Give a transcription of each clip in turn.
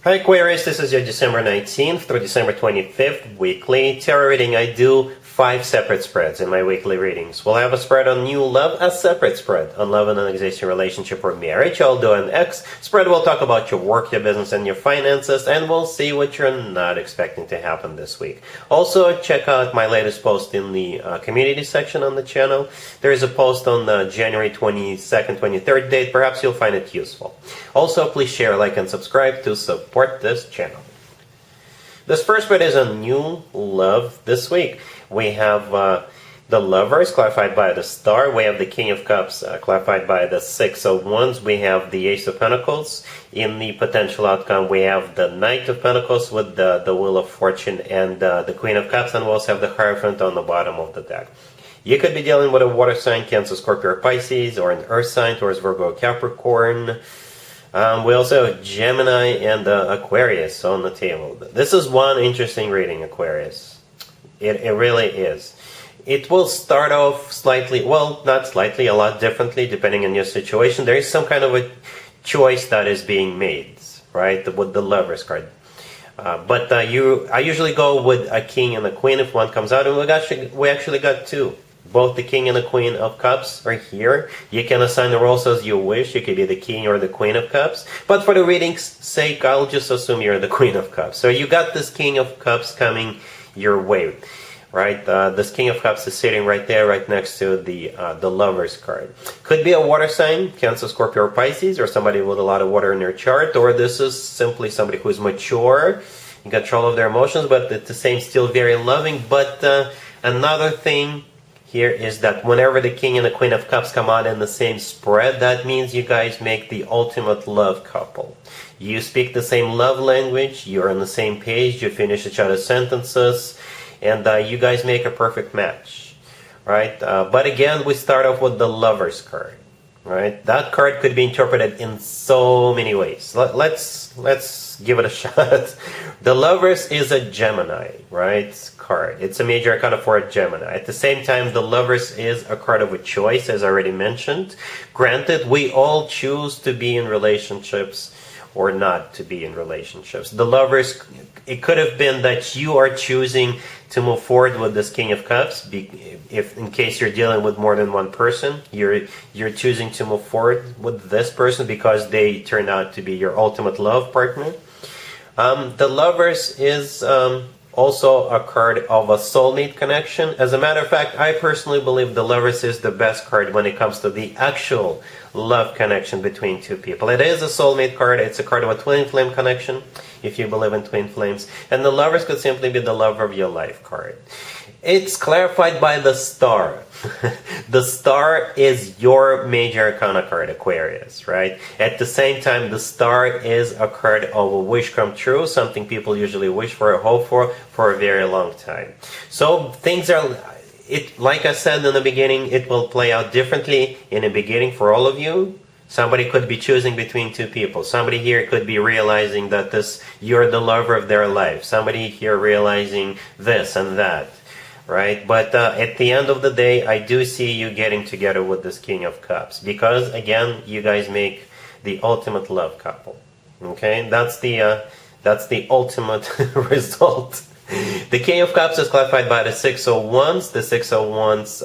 Hi Aquarius, this is your December 19th through December 25th weekly tarot reading. I do 5 separate spreads in my weekly readings. We'll have a spread on new love, a separate spread on love and an existing relationship or marriage. I'll do an X spread. We'll talk about your work, your business, and your finances, and we'll see what you're not expecting to happen this week. Also, check out my latest post in the community section on the channel. There is a post on the January 22nd, 23rd date. Perhaps you'll find it useful. Also, please share, like, and subscribe to support this channel. This first spread is on new love this week. We have the Lovers, clarified by the Star. We have the King of Cups, clarified by the Six of Wands. We have the Ace of Pentacles. In the potential outcome, we have the Knight of Pentacles with the Wheel of Fortune and the Queen of Cups. And we also have the Hierophant on the bottom of the deck. You could be dealing with a water sign, Cancer, Scorpio, or Pisces, or an earth sign, Taurus, Virgo, Capricorn. We also have Gemini and Aquarius on the table. This is one interesting reading, Aquarius. It really is. It will start off slightly, well, not slightly, a lot differently depending on your situation. There is some kind of a choice that is being made, right, with the Lovers card. I usually go with a King and a Queen if one comes out, and we actually got two. Both the King and the Queen of Cups are here. You can assign the roles as you wish. You could be the King or the Queen of Cups. But for the reading's sake, I'll just assume you're the Queen of Cups. So you got this King of Cups coming your way, right? This King of Cups is sitting right there, right next to the Lovers card. Could be a water sign, Cancer, Scorpio, or Pisces, or somebody with a lot of water in their chart. Or this is simply somebody who's mature, in control of their emotions, but at the same still very loving. But another thing here is that whenever the King and the Queen of Cups come out in the same spread, that means you guys make the ultimate love couple. You speak the same love language, you're on the same page, you finish each other's sentences, and you guys make a perfect match, right? But again, we start off with the Lovers card, right? That card could be interpreted in so many ways. Let's give it a shot. The Lovers is a Gemini, right, card. It's a major arcana for a Gemini. At the same time, the Lovers is a card of a choice, as I already mentioned. Granted, we all choose to be in relationships or not to be in relationships. The Lovers, it could have been that you are choosing to move forward with this King of Cups. If in case you're dealing with more than one person, you're choosing to move forward with this person because they turn out to be your ultimate love partner. The Lovers is also a card of a soulmate connection. As a matter of fact, I personally believe the Lovers is the best card when it comes to the actual love connection between two people. It is a soulmate card. It's a card of a twin flame connection, if you believe in twin flames. And the Lovers could simply be the love of your life card. It's clarified by the Star. The Star is your major arcana card, Aquarius, right? At the same time, the Star is a card of a wish come true, something people usually wish for or hope for a very long time. So things are, like I said in the beginning, it will play out differently in the beginning for all of you. Somebody could be choosing between two people. Somebody here could be realizing that you're the lover of their life. Somebody here realizing this and that. Right? But at the end of the day, I do see you getting together with this King of Cups. Because, again, you guys make the ultimate love couple. Okay? That's the ultimate result. The King of Cups is clarified by the Six of Wands. The Six of Wands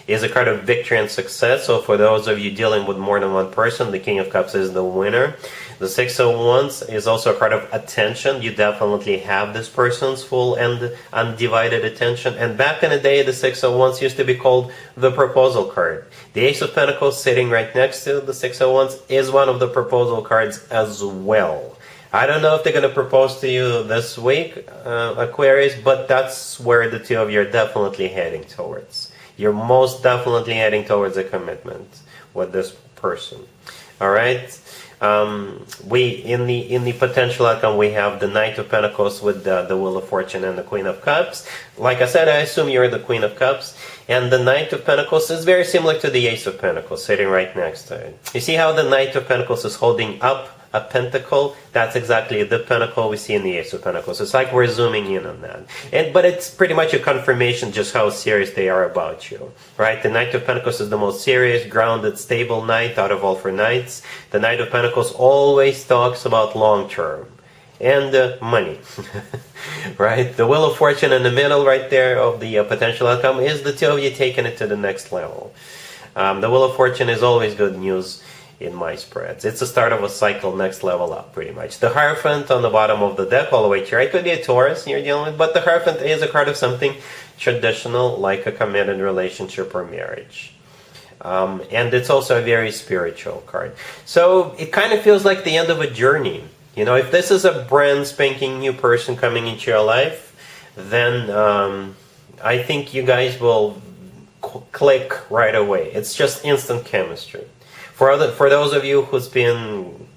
is a card of victory and success. So for those of you dealing with more than one person, the King of Cups is the winner. The Six of Wands is also a card of attention. You definitely have this person's full and undivided attention. And back in the day, the Six of Wands used to be called the proposal card. The Ace of Pentacles sitting right next to the Six of Wands is one of the proposal cards as well. I don't know if they're going to propose to you this week, Aquarius, but that's where the two of you are definitely heading towards. You're most definitely heading towards a commitment with this person. All right? In the potential outcome, we have the Knight of Pentacles with the Wheel of Fortune and the Queen of Cups. Like I said, I assume you're the Queen of Cups. And the Knight of Pentacles is very similar to the Ace of Pentacles, sitting right next to it. You see how the Knight of Pentacles is holding up a pentacle, that's exactly the pentacle we see in the Ace of Pentacles. It's like we're zooming in on that. But it's pretty much a confirmation just how serious they are about you, right? The Knight of Pentacles is the most serious, grounded, stable knight out of all 4 knights. The Knight of Pentacles always talks about long term and money, right? The Wheel of Fortune in the middle right there of the potential outcome is the two of you taking it to the next level. The Wheel of Fortune is always good news in my spreads. It's the start of a cycle, next level up, pretty much. The Hierophant on the bottom of the deck all the way to right could be a Taurus you're dealing with, but the Hierophant is a card of something traditional, like a committed relationship or marriage. And it's also a very spiritual card. So it kind of feels like the end of a journey. You know, if this is a brand spanking new person coming into your life, then I think you guys will click right away. It's just instant chemistry. For those of you whom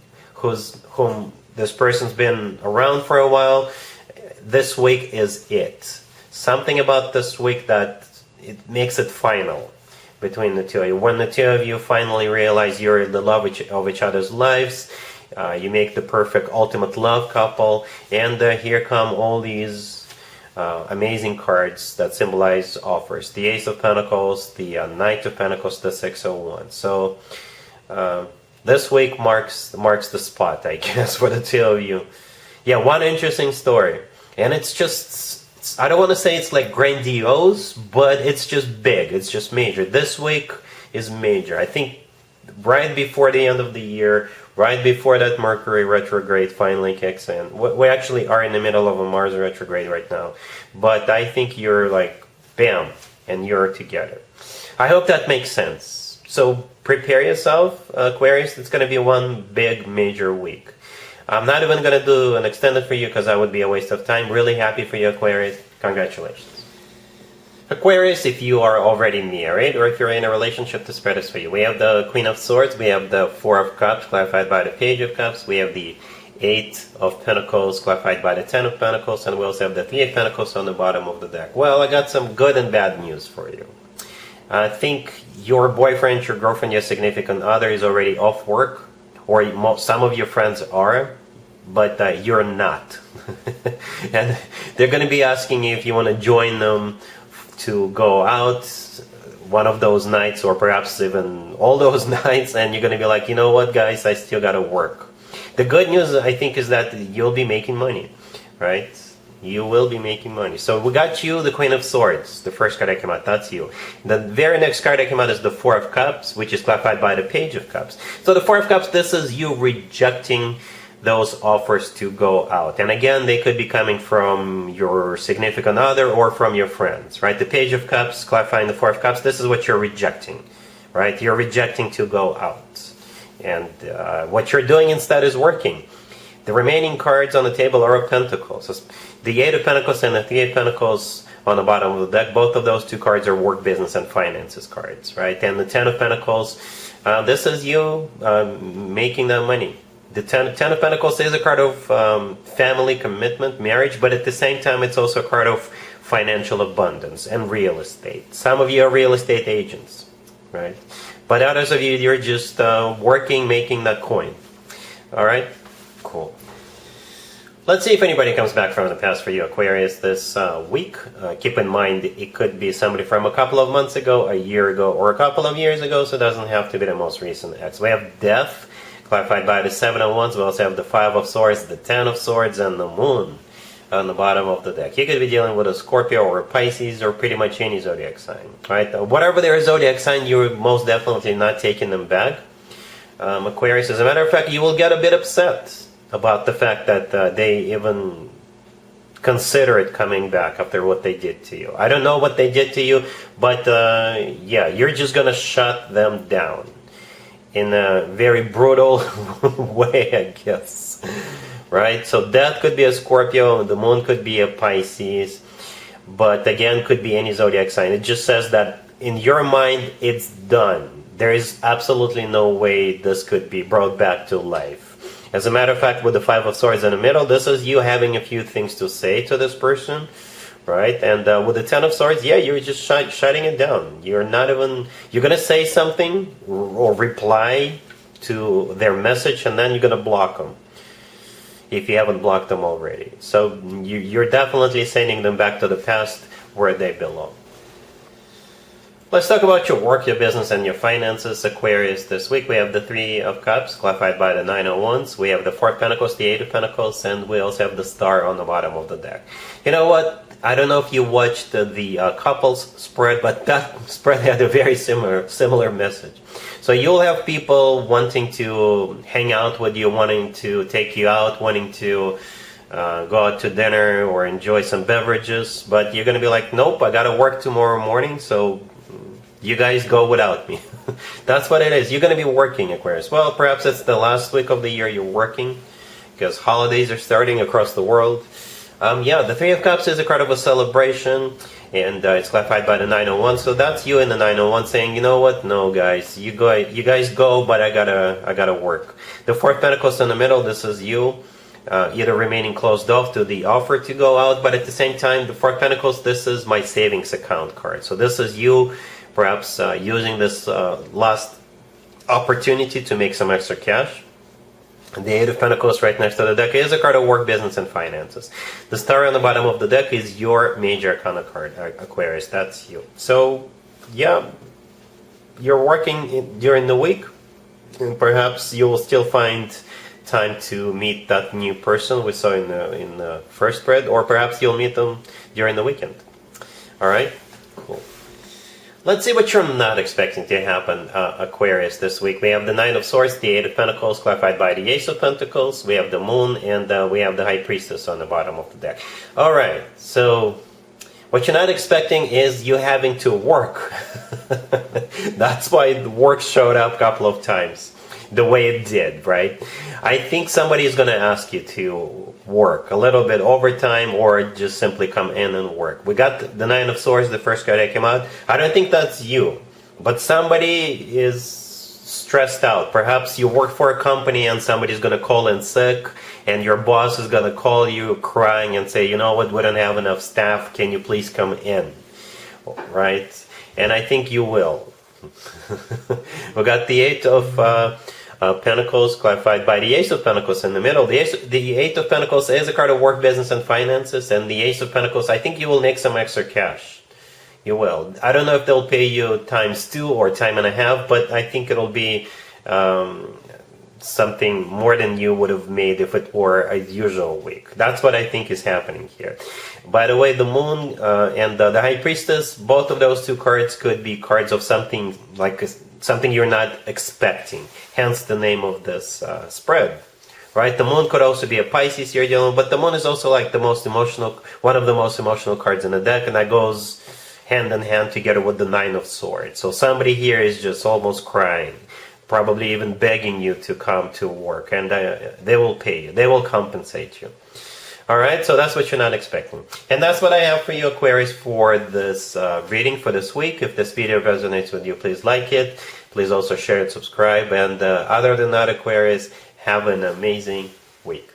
this person's been around for a while, this week is it. Something about this week that it makes it final between the two of you. When the two of you finally realize you're the love of each other's lives, you make the perfect ultimate love couple, and here come all these amazing cards that symbolize offers. The Ace of Pentacles, the Knight of Pentacles, the 6 of Wands. So this week marks the spot, I guess, for the two of you. Yeah, one interesting story. And it's just, I don't want to say it's like grandiose, but it's just big. It's just major. This week is major. I think right before the end of the year, right before that Mercury retrograde finally kicks in. We actually are in the middle of a Mars retrograde right now. But I think you're like, bam, and you're together. I hope that makes sense. So prepare yourself, Aquarius. It's going to be one big, major week. I'm not even going to do an extended for you because that would be a waste of time. Really happy for you, Aquarius. Congratulations. Aquarius, if you are already married or if you're in a relationship, the spread is for you. We have the Queen of Swords. We have the 4 of Cups, clarified by the Page of Cups. We have the 8 of Pentacles, clarified by the 10 of Pentacles. And we also have the 3 of Pentacles on the bottom of the deck. Well, I got some good and bad news for you. I think your boyfriend, your girlfriend, your significant other is already off work, or some of your friends are, but you're not. And they're going to be asking you if you want to join them to go out one of those nights, or perhaps even all those nights, and you're going to be like, you know what, guys, I still got to work. The good news, I think, is that you'll be making money, right? You will be making money. So we got you the Queen of Swords, the first card that came out. That's you. The very next card that came out is the 4 of Cups, which is clarified by the Page of Cups. So the 4 of Cups, this is you rejecting those offers to go out. And again, they could be coming from your significant other or from your friends, right? The Page of Cups, clarifying the 4 of Cups, this is what you're rejecting, right? You're rejecting to go out. And what you're doing instead is working. The remaining cards on the table are of Pentacles. So the 8 of Pentacles and the 3 of Pentacles on the bottom of the deck, both of those two cards are work, business, and finances cards, right? And the 10 of Pentacles, this is you making that money. The 10 of Pentacles is a card of family commitment, marriage, but at the same time, it's also a card of financial abundance and real estate. Some of you are real estate agents, right? But others of you, you're just working, making that coin. All right? Cool. Let's see if anybody comes back from the past for you, Aquarius, this week. Keep in mind, it could be somebody from a couple of months ago, a year ago, or a couple of years ago, so it doesn't have to be the most recent ex. We have Death, clarified by the 7 of Wands. We also have the 5 of Swords, the 10 of Swords, and the Moon on the bottom of the deck. You could be dealing with a Scorpio or a Pisces or pretty much any zodiac sign, right? Whatever their zodiac sign, you're most definitely not taking them back. Aquarius, as a matter of fact, you will get a bit upset about the fact that they even consider it coming back after what they did to you. I don't know what they did to you, but yeah, you're just going to shut them down in a very brutal way, I guess. Right? So Death could be a Scorpio, the Moon could be a Pisces, but again, could be any zodiac sign. It just says that in your mind, it's done. There is absolutely no way this could be brought back to life. As a matter of fact, with the 5 of Swords in the middle, this is you having a few things to say to this person, right? And with the 10 of Swords, yeah, you're just shutting it down. You're not even, you're going to say something or reply to their message, and then you're going to block them if you haven't blocked them already. So you're definitely sending them back to the past where they belong. Let's talk about your work, your business, and your finances, Aquarius. This week we have the Three of Cups, clarified by the Nine of Wands. We have the Four of Pentacles, the Eight of Pentacles, and we also have the Star on the bottom of the deck. You know what? I don't know if you watched the couples spread, but that spread had a very similar message. So you'll have people wanting to hang out with you, wanting to take you out, wanting to go out to dinner or enjoy some beverages, but you're going to be like, nope, I got to work tomorrow morning, so you guys go without me. That's what it is. You're going to be working, Aquarius. Well, perhaps it's the last week of the year you're working because holidays are starting across the world. Yeah, the Three of Cups is a card of a celebration, and it's clarified by the Nine of Wands. So that's you in the Nine of Wands saying, you know what? No, guys, you guys go, but I gotta work. The Four of Pentacles in the middle. This is you. Either remaining closed off to the offer to go out, but at the same time, the Four of Pentacles, this is my savings account card. So this is you perhaps using this last opportunity to make some extra cash. The Eight of Pentacles right next to the deck is a card of work, business, and finances. The Star on the bottom of the deck is your major arcana card, Aquarius. That's you. So, yeah, you're working during the week, and perhaps you will still find time to meet that new person we saw in the first spread, or perhaps you'll meet them during the weekend. All right, cool. Let's see what you're not expecting to happen, Aquarius, this week. We have the Nine of Swords, the Eight of Pentacles, clarified by the Ace of Pentacles. We have the Moon, and we have the High Priestess on the bottom of the deck. All right, so what you're not expecting is you having to work. That's why the work showed up a couple of times the way it did, right? I think somebody is going to ask you to work a little bit overtime or just simply come in and work. We got the Nine of Swords, the first card that came out. I don't think that's you, but somebody is stressed out. Perhaps you work for a company and somebody's going to call in sick, and your boss is going to call you crying and say, you know what, we don't have enough staff, can you please come in, right? And I think you will. We got the Eight of Pentacles, clarified by the Ace of Pentacles in the middle. The Eight of Pentacles is a card of work, business, and finances, and the Ace of Pentacles, I think you will make some extra cash. You will. I don't know if they'll pay you ×2 or time+1/2, but I think it'll be something more than you would have made if it were a usual week. That's what I think is happening here. By the way, the Moon and the High Priestess, both of those two cards could be cards of something like something you're not expecting. Hence the name of this spread, right? The Moon could also be a Pisces you're dealing with, but the Moon is also like the most emotional, one of the most emotional cards in the deck, and that goes hand in hand together with the Nine of Swords. So somebody here is just almost crying, probably even begging you to come to work, and they will pay you. They will compensate you. All right, so that's what you're not expecting. And that's what I have for you, Aquarius, for this reading for this week. If this video resonates with you, please like it. Please also share and subscribe. And other than that, Aquarius, have an amazing week.